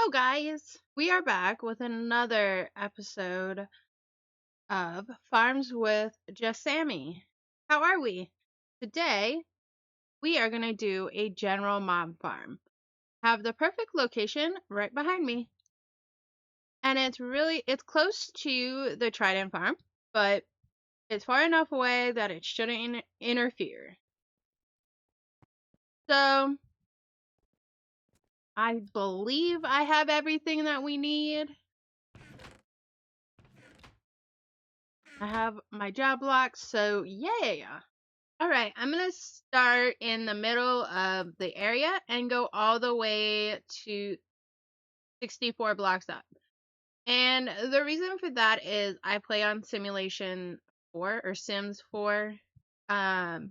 Hello, guys. We are back with another episode of Farms with JustSammie. How are we? Today, we are going to do a general mob farm. Have the perfect location right behind me. And it's close to the Trident farm, but it's far enough away that it shouldn't interfere. So, I believe I have everything that we need. I have my job locked, so yeah. Alright, I'm going to start in the middle of the area and go all the way to 64 blocks up. And the reason for that is I play on Simulation 4 or Sims 4. And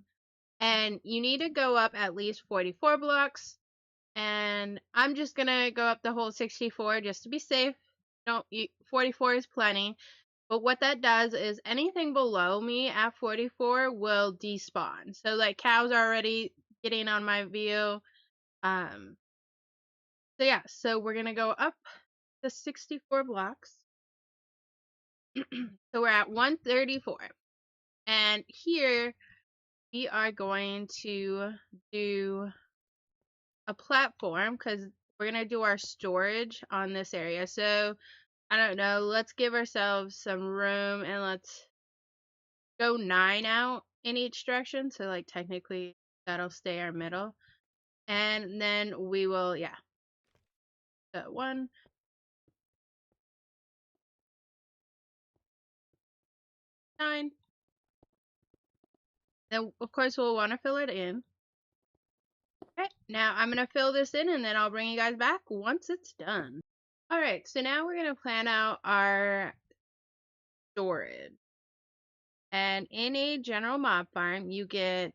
you need to go up at least 44 blocks. And I'm just going to go up the whole 64 just to be safe. 44 is plenty. But what that does is anything below me at 44 will despawn. So like cows are already getting on my view. So yeah, so we're gonna go up the 64 blocks. So we're at 134. And here we are going to do a platform because we're gonna do our storage on this area. So I don't know, let's give ourselves some room and let's go 9 out in each direction. So like technically that'll stay our middle. And then we will, yeah. So 1, 9. Then of course we'll want to fill it in. Okay, now I'm gonna fill this in and then I'll bring you guys back once it's done. Alright, so now we're gonna plan out our storage. And in a general mob farm, you get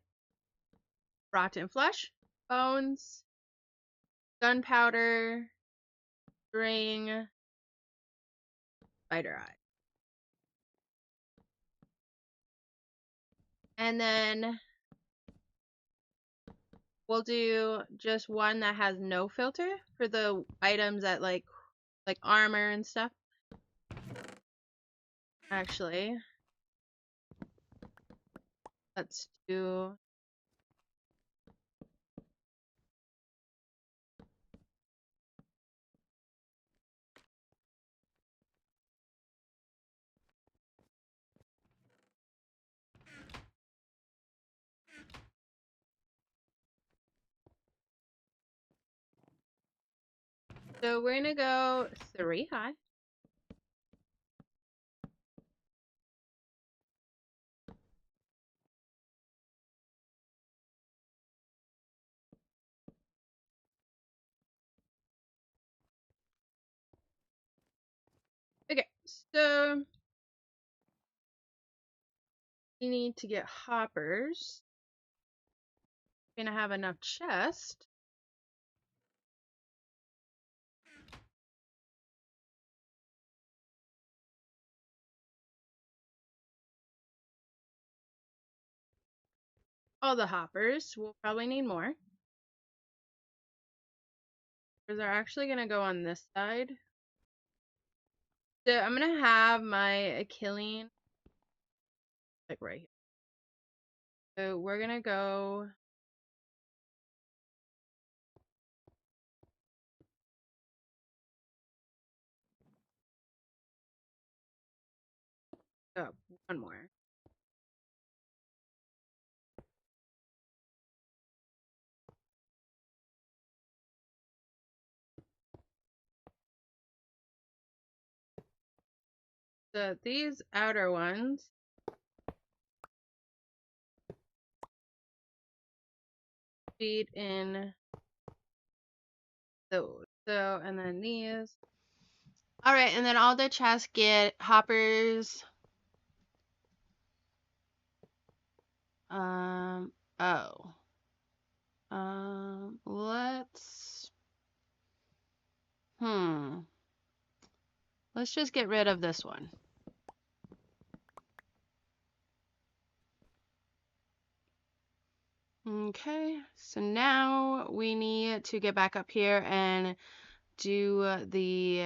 rotten flesh, bones, gunpowder, string, spider eye. And then we'll do just one that has no filter for the items that like armor and stuff. Actually, let's do so we're gonna go 3 high. Okay, so we need to get hoppers. We're gonna have enough chest. All the hoppers. We'll probably need more. Because they're actually gonna go on this side. So I'm gonna have my killing like right here. So we're gonna go up one more. So these outer ones feed in those. So, and then these. Alright, and then all the chests get hoppers. Oh. Let's. Let's just get rid of this one. Okay, so now we need to get back up here and do the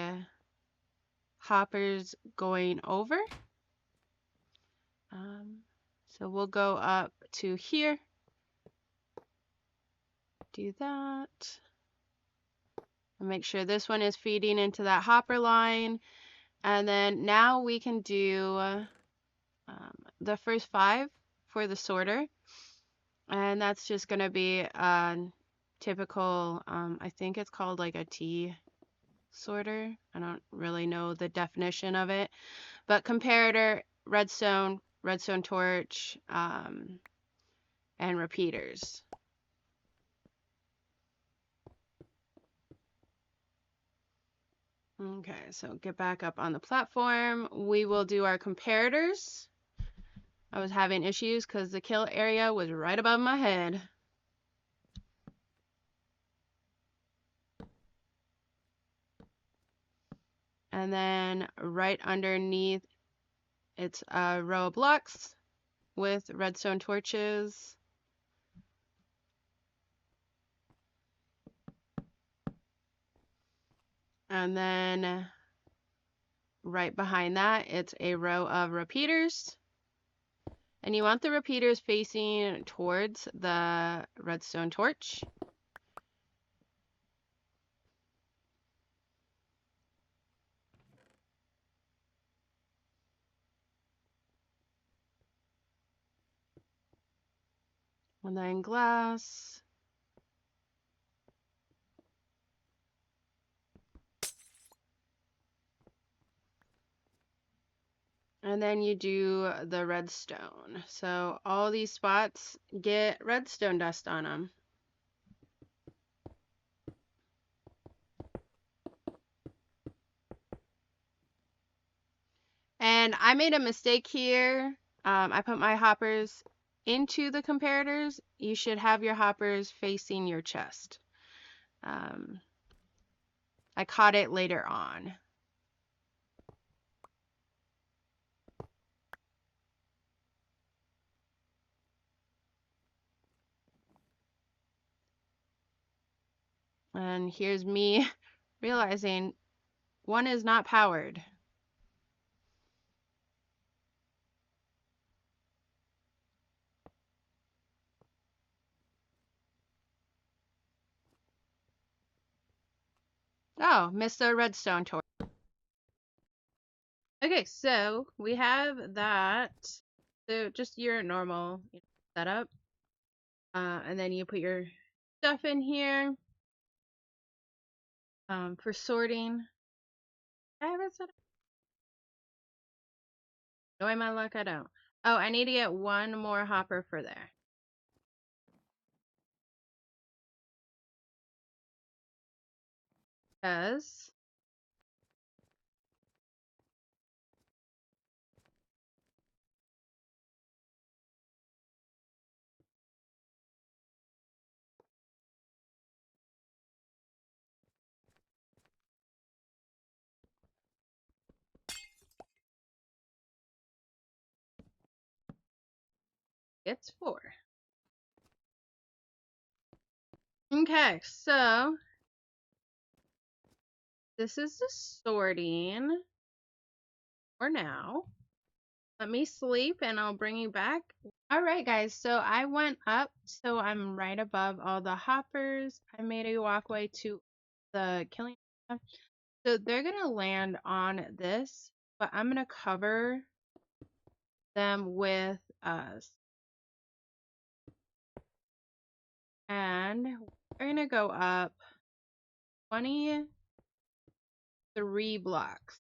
hoppers going over. So we'll go up to here, do that, and make sure this one is feeding into that hopper line. And then now we can do the first 5 for the sorter. And that's just going to be a typical, I think it's called like a T sorter. I don't really know the definition of it. But comparator, redstone torch, and repeaters. Okay, so get back up on the platform. We will do our comparators. I was having issues because the kill area was right above my head. And then right underneath, it's a row of blocks with redstone torches. And then right behind that, it's a row of repeaters. And you want the repeaters facing towards the redstone torch. And then glass. And then you do the redstone. So all these spots get redstone dust on them. And I made a mistake here. I put my hoppers into the comparators. You should have your hoppers facing your chest. I caught it later on. And here's me realizing one is not powered. Oh, missed the redstone torch. Okay, so we have that. So just your normal setup. And then you put your stuff in here. For sorting. I have it set up. Knowing my luck, I don't. Oh, I need to get one more hopper for there. Because it's 4. Okay, so this is the sorting for now. Let me sleep and I'll bring you back. All right, guys, so I went up, so I'm right above all the hoppers. I made a walkway to the killing area. So they're going to land on this, but I'm going to cover them with us. And we're going to go up 23 blocks.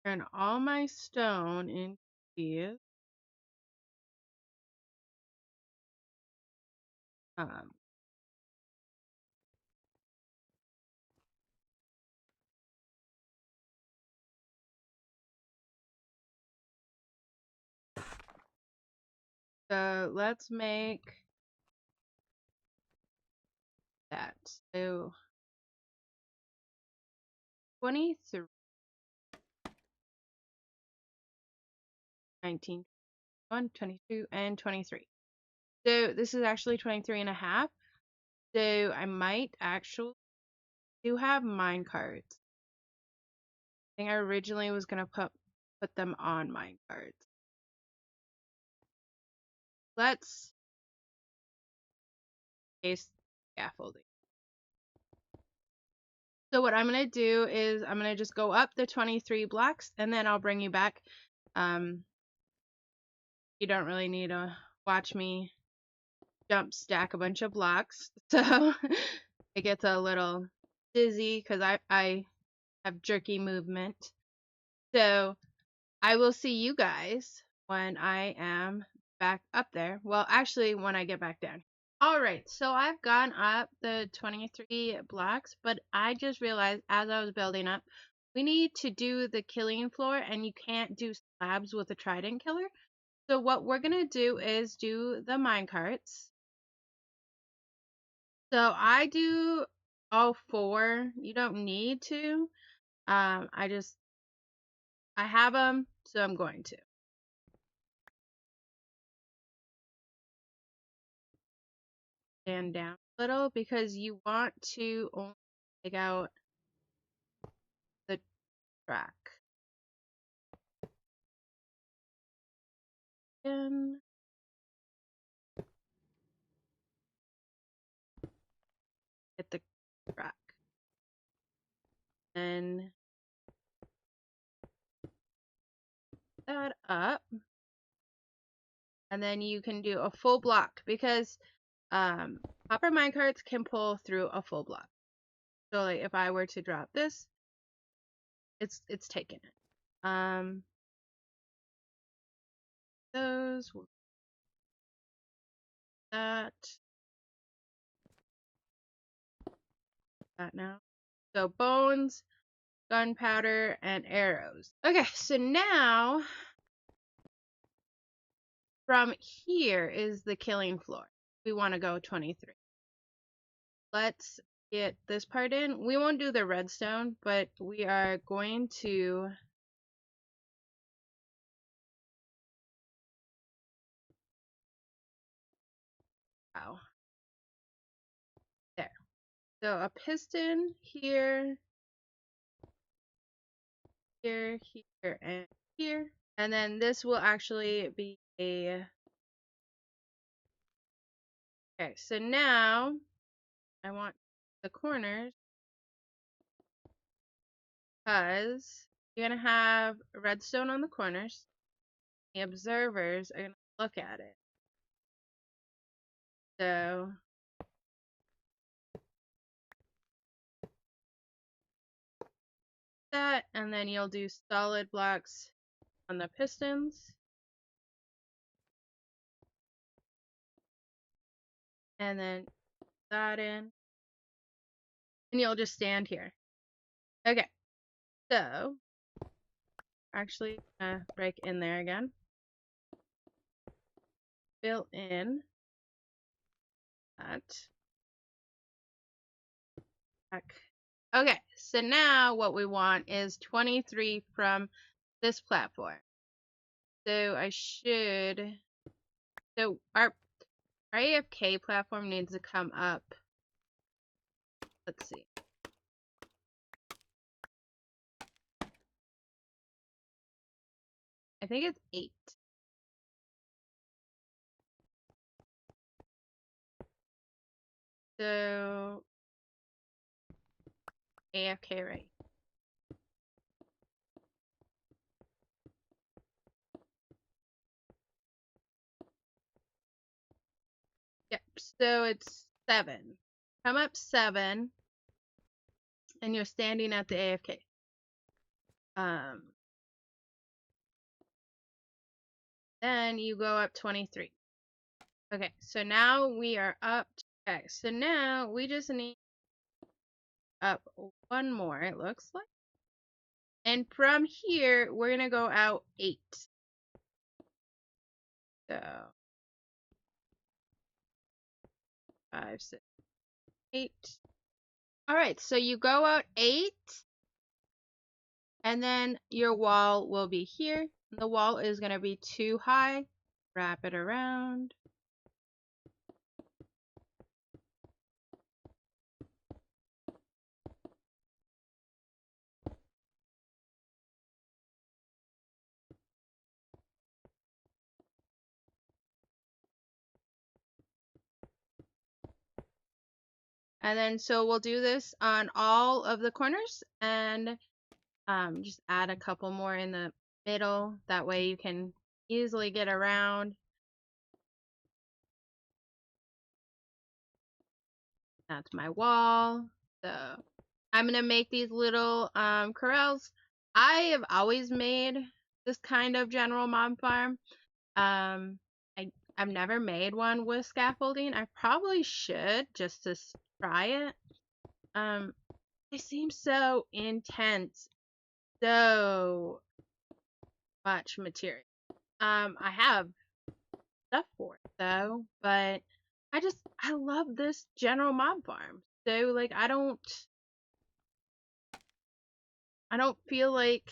Turn all my stone into these. So let's make that. So 23, 19, 21, 22, and 23. So this is actually 23 and a half. So I might actually do have mine carts. I think I originally was gonna put them on mine carts. Let's paste scaffolding. So what I'm gonna do is I'm gonna just go up the 23 blocks and then I'll bring you back. You don't really need to watch me jump stack a bunch of blocks. So it gets a little dizzy because I have jerky movement. So I will see you guys when I am back up there. Well, actually, when I get back down. All right, so I've gone up the 23 blocks, but I just realized as I was building up, we need to do the killing floor, and you can't do slabs with a trident killer. So what we're going to do is do the minecarts. So I do all 4. You don't need to. I have them, so I'm going to. Stand down a little because you want to only take out the track. And get the track. And that up. And then you can do a full block because copper minecarts can pull through a full block. So like if I were to drop this, it's taken it. Those that now. So bones, gunpowder, and arrows. Okay, so now from here is the killing floor. We want to go 23. Let's get this part in. We won't do the redstone, but we are going to there. So a piston here, here, here, and here. And then this will actually be a... Okay, so now I want the corners because you're going to have redstone on the corners. The observers are going to look at it. So that, and then you'll do solid blocks on the pistons. And then that in. And you'll just stand here. Okay. So, actually, break in there again. Fill in that. Back. Okay, so now what we want is 23 from this platform. So I should... So our AFK platform needs to come up. Let's see. I think it's 8. So AFK right. Yep, so it's 7. Come up 7 and you're standing at the AFK. Then you go up 23. Okay, so now we are up. Okay, so now we just need up 1 more, it looks like. And from here, we're going to go out 8. So 5, 6, 8. All right, so you go out 8. And then your wall will be here. The wall is going to be too high. Wrap it around. And then so we'll do this on all of the corners, and just add a couple more in the middle. That way you can easily get around. That's my wall. So I'm gonna make these little corrals. I have always made this kind of general mob farm. I've never made one with scaffolding. I probably should just to try it. They seem so intense, so much material. I have stuff for it though, but I love this general mob farm. So like I don't feel like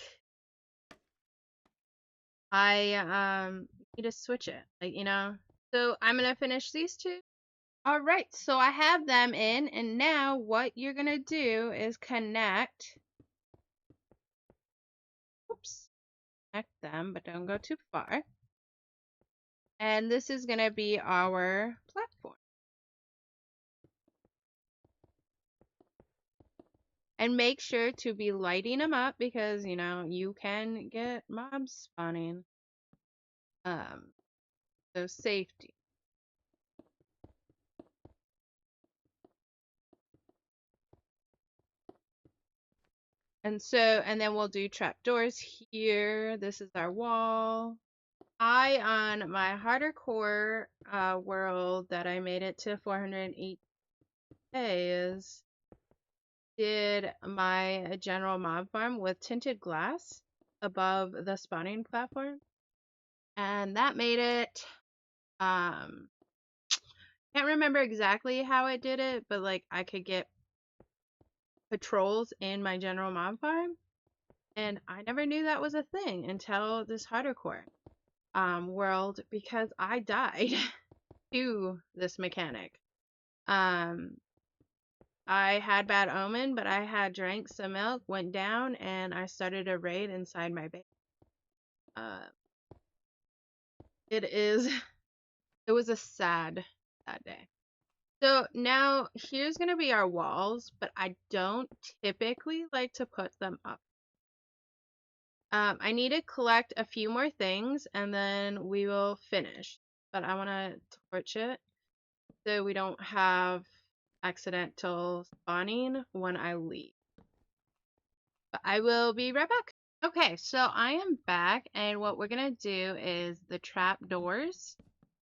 I need to switch it. Like, you know. So I'm gonna finish these two. Alright, so I have them in, and now what you're gonna do is connect, oops, connect them, but don't go too far. And this is gonna be our platform. And make sure to be lighting them up because, you know, you can get mobs spawning. So safety. And then we'll do trapdoors here. This is our wall. On my harder core world that I made it to 408 days, did my general mob farm with tinted glass above the spawning platform. And that made it, can't remember exactly how it did it, but like I could get patrols in my general mob farm. And I never knew that was a thing until this harder core world because I died to this mechanic. I had bad omen, but I had drank some milk, went down, and I started a raid inside my base. It was a sad day. So now here's gonna be our walls, but I don't typically like to put them up. I need to collect a few more things and then we will finish. But I want to torch it so we don't have accidental spawning when I leave. But I will be right back. Okay, so I am back, and what we're going to do is the trap doors.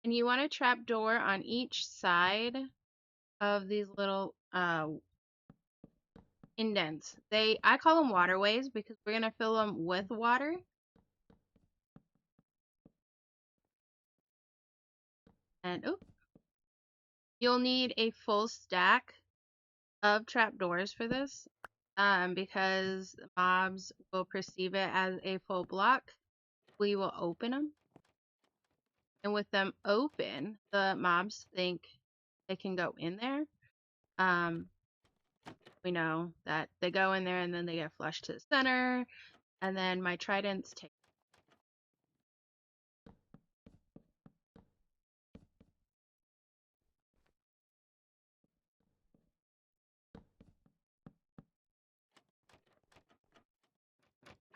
And you want a trap door on each side of these little indents. I call them waterways because we're going to fill them with water. And you'll need a full stack of trapdoors for this, because mobs will perceive it as a full block. We will open them, and with them open, the mobs think they can go in there. We know that they go in there and then they get flushed to the center, and then my tridents take.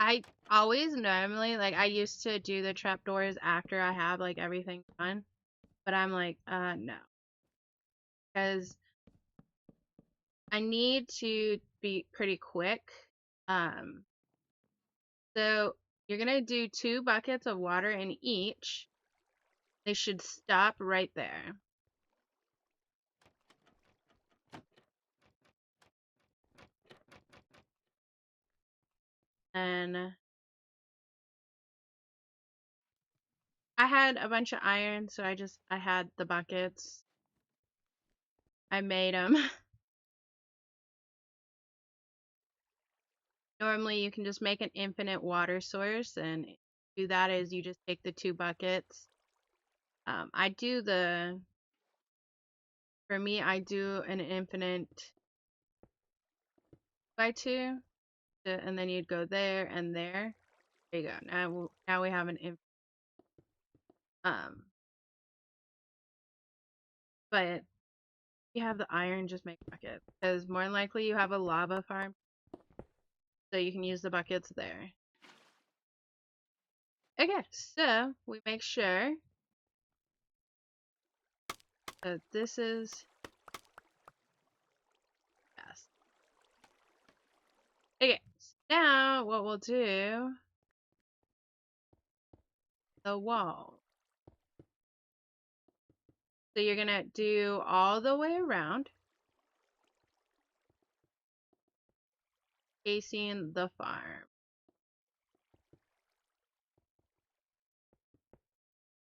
I always normally, like, I used to do the trapdoors after I have, like, everything done. But I'm like, no. Because I need to be pretty quick. So you're going to do 2 buckets of water in each. They should stop right there. And I had a bunch of iron, so I had the buckets. I made them. Normally you can just make an infinite water source, and do that is you just take the 2 buckets. For me, I do an infinite by 2, and then you'd go there and there. There you go. Now we have an infinite. But you have the iron, just make buckets. Because more than likely you have a lava farm. So you can use the buckets there. Okay, so we make sure that this is yes. Okay, so now what we'll do, the wall. So you're gonna do all the way around, facing the farm.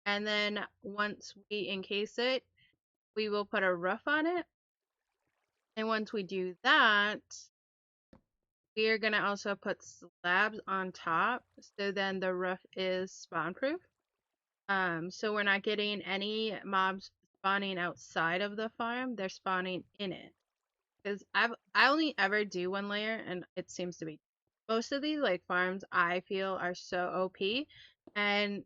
And then once we encase it, we will put a roof on it. And once we do that, we are going to also put slabs on top. So then the roof is spawn proof. So we're not getting any mobs spawning outside of the farm. They're spawning in it. Because I only ever do one layer, and it seems to be most of these like farms I feel are so OP, and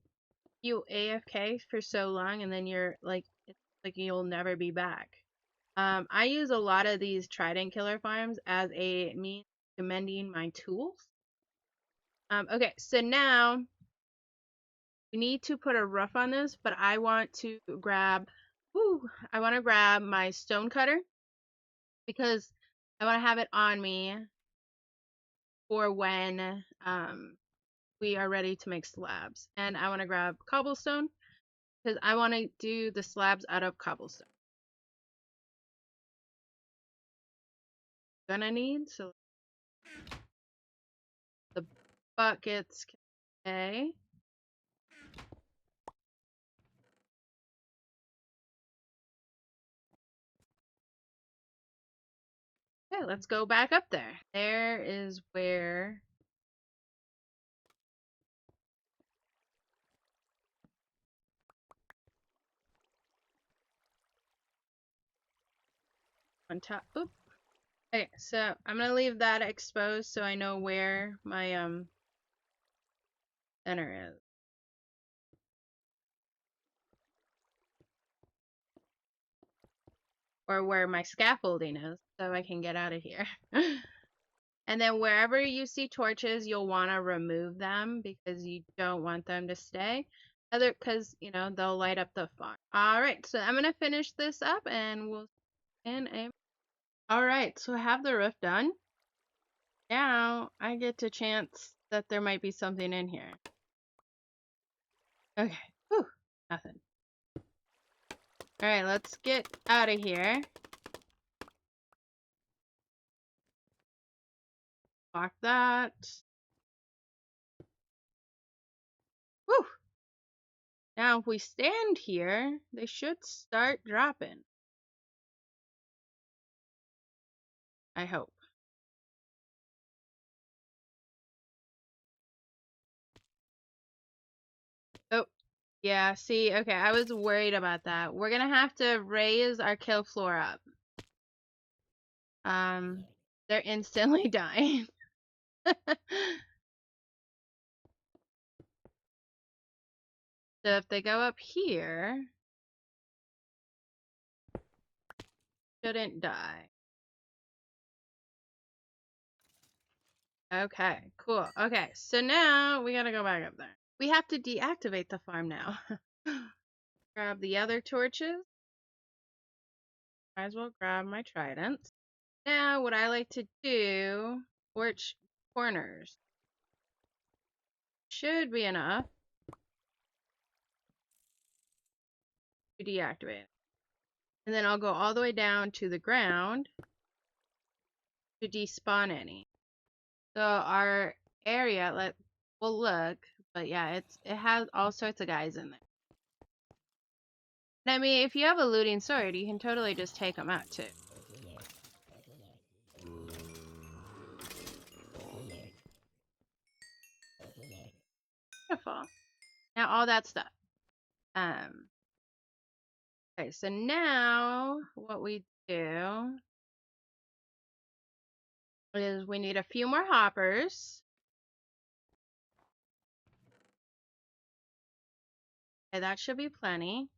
you AFK for so long, and then you're like, it's like you'll never be back. I use a lot of these trident killer farms as a means to mending my tools. Okay, so now we need to put a roof on this, but I want to grab, I want to grab my stone cutter because I want to have it on me for when we are ready to make slabs. And I want to grab cobblestone because I want to do the slabs out of cobblestone. Gonna need so the buckets. Okay. Okay, let's go back up there. There is where on top. Oop. Okay, so I'm gonna leave that exposed so I know where my center is. Or where my scaffolding is, so I can get out of here. And then wherever you see torches, you'll want to remove them because you don't want them to stay. Because, you know, they'll light up the farm. All right, so I'm going to finish this up and we'll in a... All right, so I have the roof done. Now I get to chance that there might be something in here. Okay, whew, nothing. All right, let's get out of here. Lock that. Whew. Now, if we stand here, they should start dropping. I hope. Oh, yeah, see, okay, I was worried about that. We're gonna have to raise our kill floor up. They're instantly dying. So if they go up here, shouldn't die. Okay, cool. Okay, so now we gotta go back up there. We have to deactivate the farm now. Grab the other torches. Might as well grab my tridents. Now, what I like to do, torch corners. Should be enough to deactivate it. And then I'll go all the way down to the ground to despawn any. So our area, we'll look, but yeah, it has all sorts of guys in there. And I mean, if you have a looting sword, you can totally just take them out too. Beautiful. Now all that stuff. Okay, so now what we do is we need a few more hoppers. Okay, that should be plenty.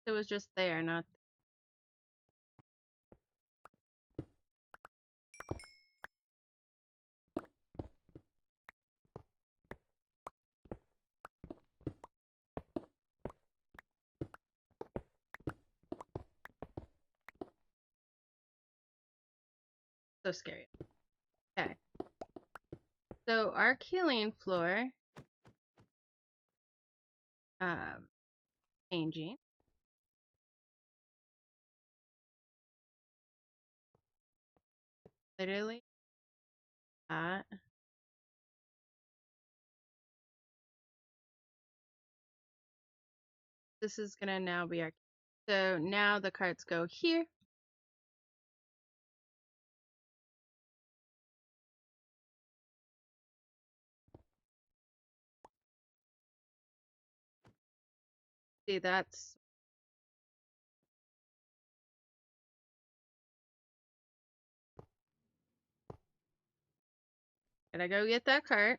It was just there, not So scary. Okay. So our killing floor, changing. Literally that. This is gonna now be our. So now the carts go here. See, that's. Gotta go get that cart.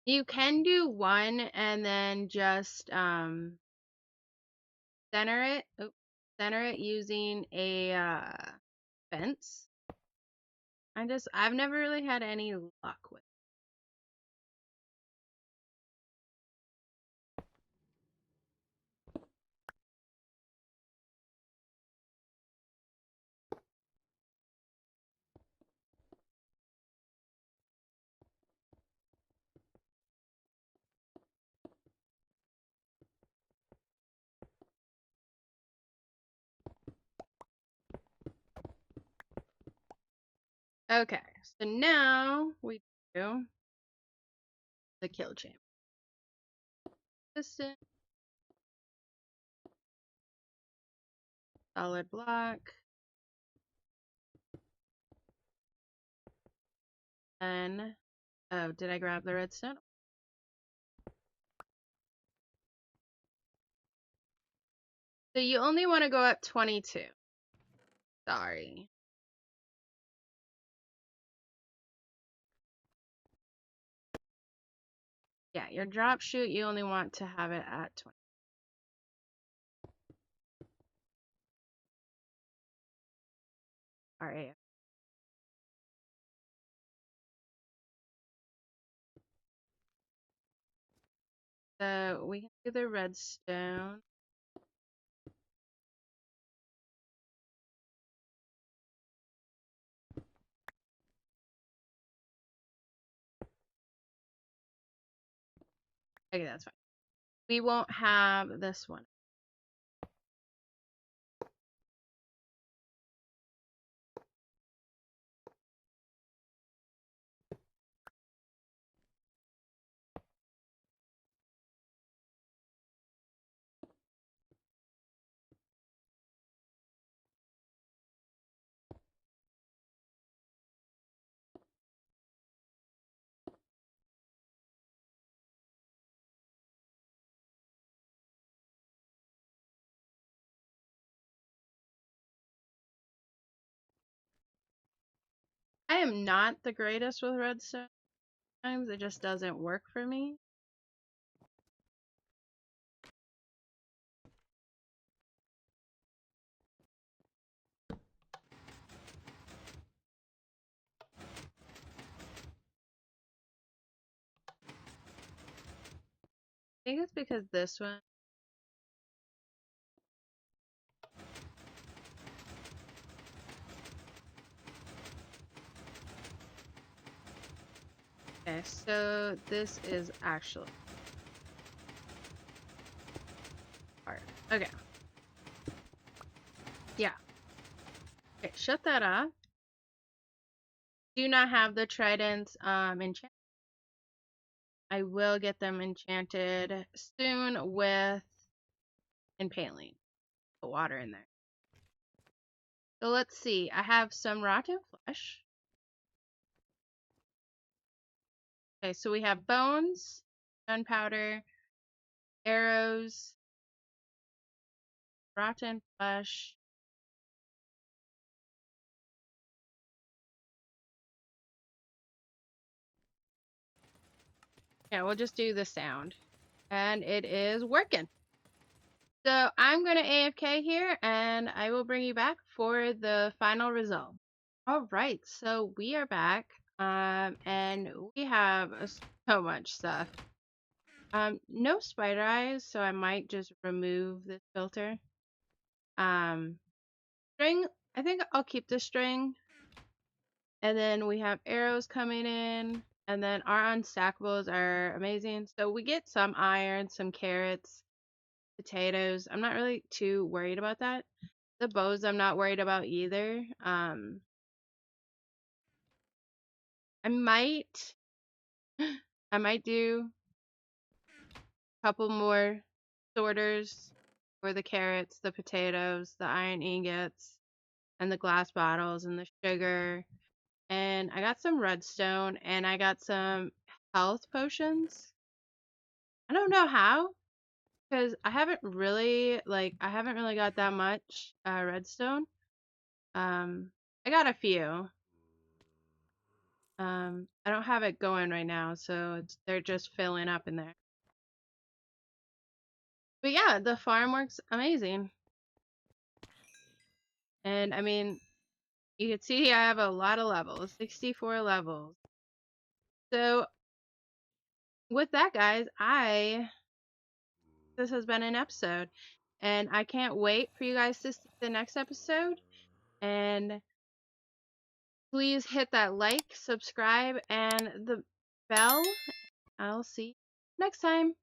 You can do one and then just center it. Oops, center it using a fence. I've never really had any luck with it. Okay, so now we do the kill chamber. Piston, solid block, and oh, did I grab the redstone? So you only want to go up 22. Sorry. Yeah, your drop chute, you only want to have it at 20. All right. So we can do the redstone. Okay, that's fine. We won't have this one. I am not the greatest with redstone. Sometimes it just doesn't work for me. I think it's because this one. Okay, so this is actually hard. Okay. Yeah. Okay, shut that off. Do not have the tridents enchanted. I will get them enchanted soon with impaling. The water in there. So let's see. I have some rotten flesh. Okay, so we have bones, gunpowder, arrows, rotten flesh. Yeah, we'll just do the sound. And it is working. So I'm going to AFK here and I will bring you back for the final result. All right, so we are back. And we have so much stuff. No spider eyes, so I might just remove this filter. String, I think I'll keep the string. And then we have arrows coming in. And then our unstackables are amazing. So we get some iron, some carrots, potatoes. I'm not really too worried about that. The bows I'm not worried about either. I might I might do a couple more sorters for the carrots, the potatoes, the iron ingots, and the glass bottles and the sugar. And I got some redstone and I got some health potions. I don't know how, because I haven't really got that much redstone. I got a few. I don't have it going right now, so they're just filling up in there. But yeah, the farm works amazing. And I mean, you can see I have a lot of levels, 64 levels. So with that, guys, this has been an episode, and I can't wait for you guys to see the next episode. And please hit that like, subscribe, and the bell. I'll see you next time.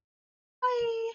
Bye.